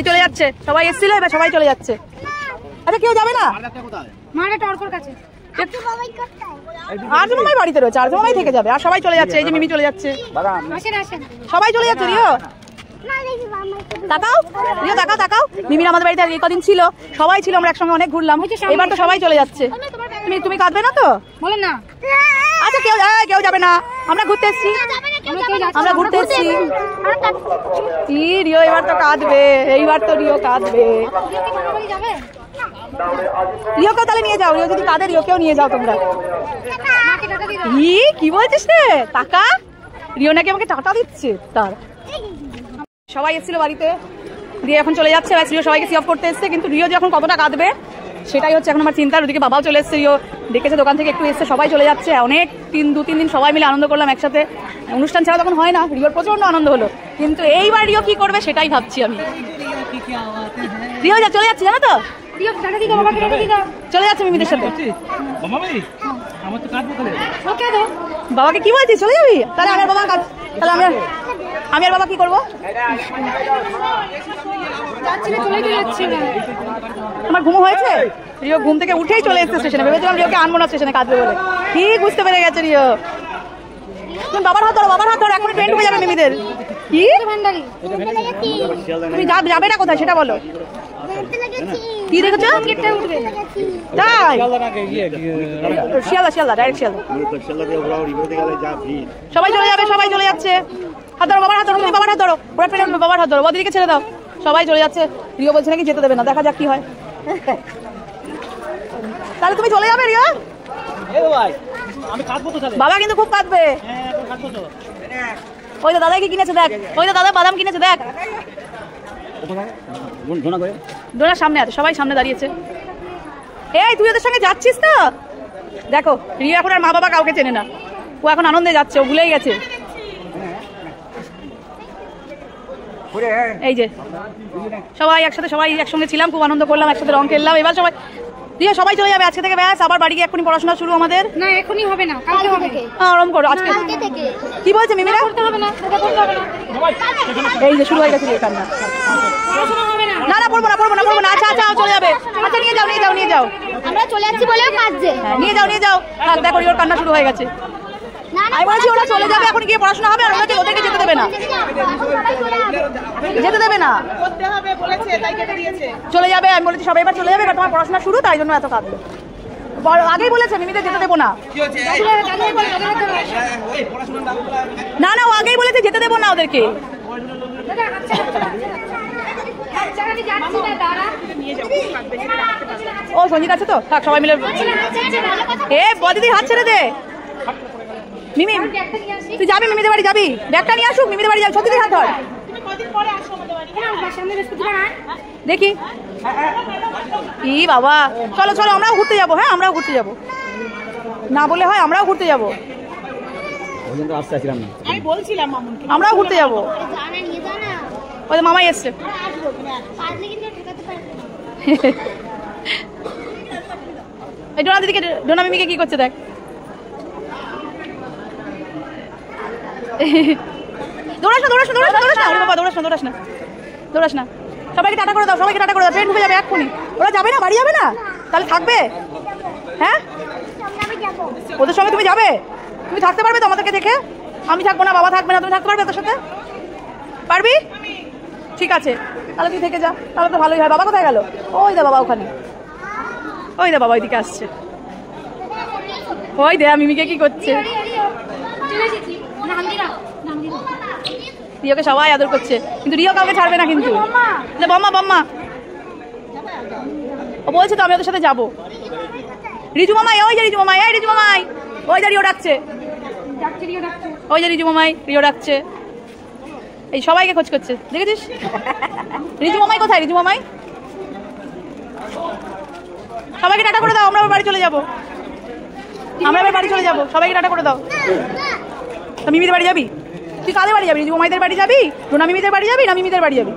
চলে যাচ্ছে, সবাই এসেছিল, এবার সবাই চলে যাচ্ছে। আচ্ছা কেউ যাবে না? আর্য মামাই বাড়িতে রয়েছে, আর্য মামাই থেকে যাবে, আর সবাই চলে যাচ্ছে। এই যে মিমি চলে যাচ্ছে, সবাই চলে যাচ্ছে। রিও তাকাও, রিও তাকাও তাকাও। মিমির আমাদের বাড়িতে এই কদিন ছিল, সবাই ছিল, আমরা একসঙ্গে অনেক ঘুরলাম। এবার তো সবাই চলে যাচ্ছে। তুমি কাঁদবে না তো? বলেন না। আচ্ছা কেউ যাবে না, আমরা ঘুরতে এসেছি, আমরা ঘুরতে এসেছি। রিও এবার তো কাঁদবে, এইবার তো রিও কাঁদবে। রিওকেও তাহলে নিয়ে যাও, রিও যদি কাঁদে রিওকেও নিয়ে যাও তোমরা। কি বলছিস রে? টাকা রিও নাকি আমাকে টাকা দিচ্ছে তার। সবাই এসেছিল বাড়িতে, রিও এখন চলে যাচ্ছে। রিও সবাইকে সি অফ করতে এসছে, কিন্তু রিও যখন কতটা কাঁদবে সেটাই হচ্ছে এখন আমার চিন্তা। ওদিকে বাবাও চলে এসছে, রিও ডেকেছে দোকান থেকে, একটু এসছে, সবাই চলে যাচ্ছে। অনেক 2-3 দিন সবাই মিলে আনন্দ করলাম একসাথে। অনুষ্ঠান ছাড়া তখন হয় না, রিওর প্রচন্ড আনন্দ হলো। কিন্তু এইবার রিও কি করবে সেটাই ভাবছি আমি। রিও চলে যাচ্ছে, জানো তো, চলে যাচ্ছে মিমিদের সাথে। বাবাকে কি বলছিস, চলে যাবি? তাহলে আমার বাবা, তাহলে আমি আর বাবা কি করবো? আমার ঘুম হয়েছে। রিও ঘুম থেকে উঠেই চলে এসেছে স্টেশনে, ভেবেছিলাম রিওকে আনবো না স্টেশনে কাঁদবে বলে। ঠিক বুঝতে পেরে গেছে রিও। তুমি বাবার হাত ধরো, এখন ট্রেন ঢুকে যাবে মিমিদের। কি তুমি যাবে না কোথায় সেটা বলো। কি দেখেছো? তাই শিয়ালদা ডাইরেক্ট শিয়ালদা। সবাই চলে যাবে, সবাই চলে যাচ্ছে। হাত ধরো, বাবার হাত ধরো, বাবার হাত ধরো, ওরা ট্রেনে উঠবে, বাবার হাত ধরো, ওদিকে ছেড়ে দাও। সবাই চলে যাচ্ছে। রিও বলছে নাকি যেতে দেবে না, দেখা যাক কি হয়। তাহলে তুমি চলে যাবে রিও? বাবা কিন্তু খুব কাঁদবে। ওই তো দাদা কি কিনেছে দেখ, ওই তো দাদা বাদাম কিনেছে দেখ। ডোনার সামনে আছে, সবাই সামনে দাঁড়িয়েছে। এই তুই ওদের সঙ্গে যাচ্ছিস তো? দেখো রিও এখন আর মা বাবা কাউকে চেনে না, ও এখন আনন্দে যাচ্ছে, ও ভুলেই গেছে। এই যে সবাই একসঙ্গে ছিলাম, খুব আনন্দ করলাম, একসাথে রং খেললাম। এবার সবাই চলে যাবে আজকে থেকে, ব্যাস আবার বাড়ি গিয়ে এখনই পড়াশোনা শুরু আমাদের। না এখনই হবে না, কালকে হবে। আরাম করো আজকে থেকে। কি বলছে মিমিরা? করতে হবে না, পড়তে হবে না। এই যে শুরু হয়ে গেছে কান্না। পড়াশোনা হবে না। না পড়বো না। আচ্ছা চলে যাবে। আচ্ছা নিয়ে যাও। আমরা চলে যাচ্ছি বলেও কাঁদছে। হ্যাঁ নিয়ে যাও। দেখো ওর কান্না শুরু হয়ে গেছে। আমি বলছি ওরা চলে যাবে, এখন গিয়ে পড়াশোনা হবে, আর ওদেরকে যেতে দেবে না, চলে যাবে। আমি বলেছি সবাই এবার চলে যাবে, এবার তোমার পড়াশোনা শুরু, তাই জন্য এত কাঁদবে। আগেই বলেছে মিমিদের যেতে দেবো না। না ও আগেই বলেছে যেতে দেবো না ওদেরকে। ও সঞ্জিত আছে তো, থাক সবাই মিলে। বদিদির হাত ছেড়ে দে। মিমি তুই যাবি মিমিদের বাড়ি, যাবি? ব্যাগটা নিয়ে আসুক, মিমিদের বাড়ি যাবি। সত্যি হাত ধর, দেখি। ই বাবা, চলো আমরাও ঘুরতে যাবো। হ্যাঁ আমরাও ঘুরতে যাবো, না বলে হয়, আমরাও ঘুরতে যাবো। আমরাও ঘুরতে যাবো। ওই মামাই এসছে। এই ডোনা দিদিকে, ডোনা মিমিকে কি করছে দেখ। দৌড়াস না। সবাইকে টাটা করে দাও, ট্রেন ঢুকে যাবে এক্ষুনি। ওরা যাবে না, বাড়ি যাবে না, তাহলে থাকবে? হ্যাঁ ওদের সঙ্গে তুমি যাবে? তুমি থাকতে পারবে তো আমাদেরকে দেখে? আমি থাকবো না, বাবা থাকবে না, তুমি থাকতে পারবে তোর সাথে? পারবি? ঠিক আছে, তাহলে তুই থেকে যা, তাহলে তো ভালোই হয়। বাবা কোথায় গেল? ওই দে বাবা ওখানে, ওই দে বাবা ওইদিকে আসছে। ওই দে মিমিকে কি করছে। রিওকে সবাই আদর করছে, কিন্তু রিও কাউকে ছাড়বে না কিন্তু। বাম্মা ও বলছে তো আমি ওদের সাথে যাবো। রিজু মামাই, ওই যে রিজু মামাই, ওই যে রিও ডাকছে, রিও ডাকছে। এই সবাইকে খোঁজ করছে, দেখেছিস? রিজু মামাই কোথায়? সবাইকে টাটা করে দাও, আমরা বাড়ি চলে যাবো। সবাইকে টাটা করে দাও। মিমিদের বাড়ি যাবি? তুই কাদের বাড়ি যাবি? রিজু মামাইদের বাড়ি যাবি, রোনা মিমিদের বাড়ি যাবি, না মিমিদের বাড়ি যাবি?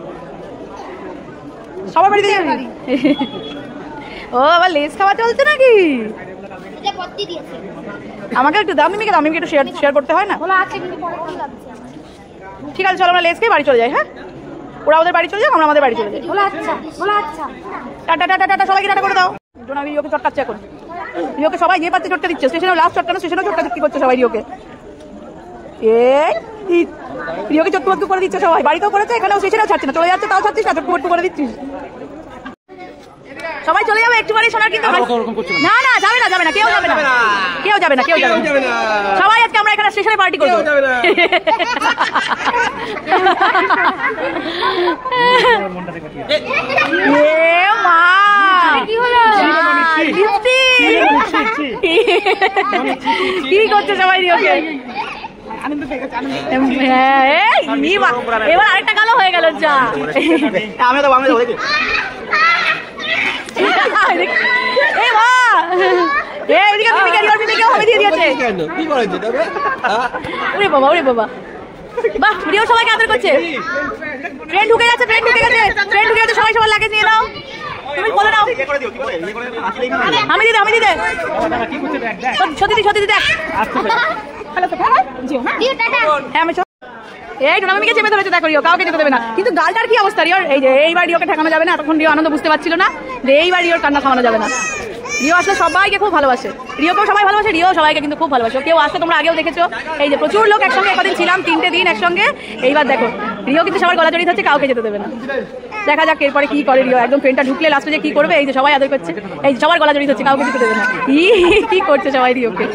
সবার বাড়িতে যাবি? ও আবার লেস খাওয়া চলছে নাকি? আমাকে একটু দাও, মিমিকে দাও, মিমিকে একটু শেয়ার করতে হয় না? ঠিক আছে চলো আমরা লেস খেয়ে বাড়ি চলে যাই। হ্যাঁ ওরা ওদের বাড়ি চলে যাক, আমরা আমাদের বাড়ি চলে যাই। টাটা টাটা টাটা, সবাইকে টাটা করে দাও। আমি রিওকে চটকাচ্ছি এখন। রিওকে সবাই যে পাচ্ছে চটকা দিচ্ছে, স্টেশনে লাস্ট চটকানো, স্টেশনেও চটকা কি করছে সবাই রিওকে। এই রিওকে চটকু করে দিচ্ছে সবাই, বাড়িতেও করেছে, এখানেও স্টেশনেও ছাড়ছে না, চলে যাচ্ছে তাও ছাড়ছিস না, চটকু করে দিচ্ছিস। সবাই চলে যাবে একটুখানি শোনার, কিন্তু না না যাবে না, যাবে না, কেউ যাবে না, কেউ যাবে না, কেউ যাবে না। সবাই আজকে আমরা এখানে স্টেশনে পার্টি করবো। কি করছে সবাই রিওকে? এবার আরেকটা কালো হয়ে গেল। যা সবাইকে আদর করছে। ট্রেন ঢুকে গেছে, ট্রেন ঢুকে গেছে, ট্রেন ঢুকে গেছে, সবাই সবার লাগেজ নিয়ে নাও, তুমি বলে নাও। আমি দিদি, আমি দিদি, সত্যি সত্যি দেখ। এই টোনামিকে চেপে ধরেছে, দেখো রিও কাউকে যেতে দেবে না। কিন্তু গালটার কি অবস্থা রিওর? এই যে এইবার রিওকে ঠেকানো যাবে না। তখন রিও আনন্দ বুঝতে পারছিল না যে এইবার রিওর কান্না থামানো যাবে না। রিও আসলে সবাইকে খুব ভালোবাসে, রিওকেও সবাই ভালোবাসে, রিও সবাইকে কিন্তু খুব ভালোবাসে। কেউ আসলে তোমরা আগেও দেখেছো, এই যে প্রচুর লোক একসঙ্গে কদিন ছিলাম, 3টে দিন একসঙ্গে। এইবার দেখো রিও কিন্তু সবার গলা জড়িয়ে হচ্ছে, কাউকে যেতে দেবে না। দেখা যাক এরপরে কি করে রিও। একদম ট্রেনটা ঢুকলে লাস্টে যে কি করবে, এই যে সবাই আদর করছে, এই যে সবার গলা জড়িয়ে হচ্ছে, কাউকে যেতে দেবে না। কি করছে সবাই রিওকে।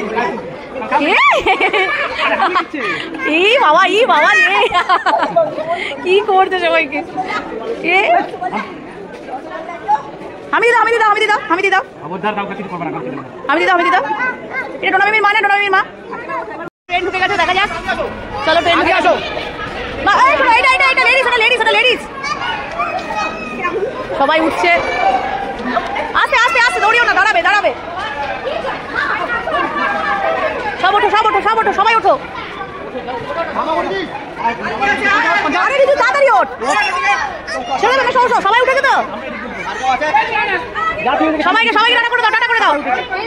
এই বাবা, ই বাবা রে, কি করছে সবাইকে। আমি দিদাও, আমি দিদাও, আমি দিদাও, আমি দিদাও, আমি দিদাও, আমি দিদাও। এটা টোনামির মা না, টোনামির মা। ট্রেন ঢুকে গেছে, দেখা যাক। চলো ট্রেন ঢুকে আসো। লেডিস সবাই উঠছে, আস্তে আস্তে আস্তে, দৌড়িও না, দাঁড়াবে দাঁড়াবে। সব ওঠো, সব ওঠো, সব ওঠো, সবাই ওঠো। তাড়াতাড়ি ওঠ, ছেড়ে দেবে, সবাই উঠেছে তো? সবাইকে সবাইকে টাটা করে দাও, টাটা করে দাও।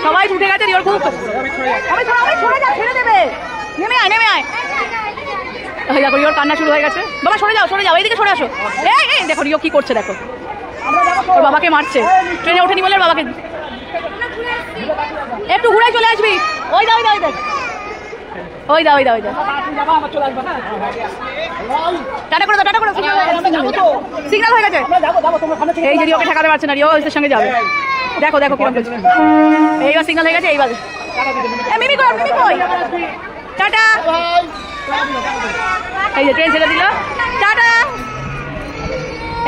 সবাই উঠে গেছে, রিওর খুব ছেড়ে দেবে। নেমে আয়, নেমে আয়। দেখো রিওর কান্না শুরু হয়ে গেছে। বাবা সরে যাও, সরে যাও, এইদিকে সরে আসো। এই দেখো রিও কি করছে, দেখো ওর বাবাকে মারছে। ট্রেনে ওঠেনি বলে বাবাকে। একটু ঘুরে চলে আসবি। ওই দাও, ওই দাও, ওই দাও, ওই দাও, ওই দাও, ওই দাও। টাটা করে দাও, টাটা করে দাও। সিগন্যাল হয়ে গেছে। এই যে রিওকে ঠেকাতে পারছে না, রিও ওদের সঙ্গে যাবে। দেখো দেখো কিরকম করছে। এইবার সিগন্যাল হয়ে গেছে, এইবার মিমি কর, মিমি কই। টাটা। এই যে ট্রেন ছেড়ে দিল, টাটা।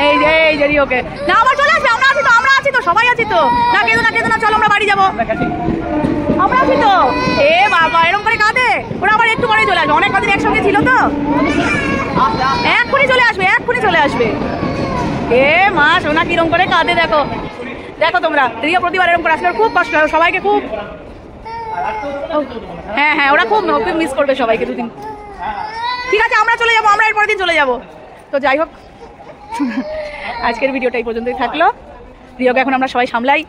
এই যে রিওকে না, আবার চলে আসবে। আমরা আছি তো, আমরা আছি তো, সবাই আছি তো। না কেঁদো না, কেঁদো না, চলো আমরা বাড়ি যাবো, আমরা আছি তো। এ বাবা এরকম করে কাঁদে। ওরা আবার একটু পরে চলে আসবে, অনেক কদিন একসঙ্গে ছিল তো, এক্ষুনি চলে আসবে, এক্ষুনি চলে আসবে। এ মা সোনা কিরম করে কাঁদে, দেখো দেখো তোমরা। রিও প্রতিবার এরকম করে আসলে খুব কষ্ট হয়, সবাইকে খুব। হ্যাঁ হ্যাঁ, ওরা খুব মিস করবে সবাইকে দুদিন। ঠিক আছে আমরা চলে যাবো, আমরা এর পরের দিন চলে যাবো। তো যাই হোক, আজকের ভিডিওটা এই পর্যন্তই থাকলো। রিওকে এখন আমরা সবাই সামলাই।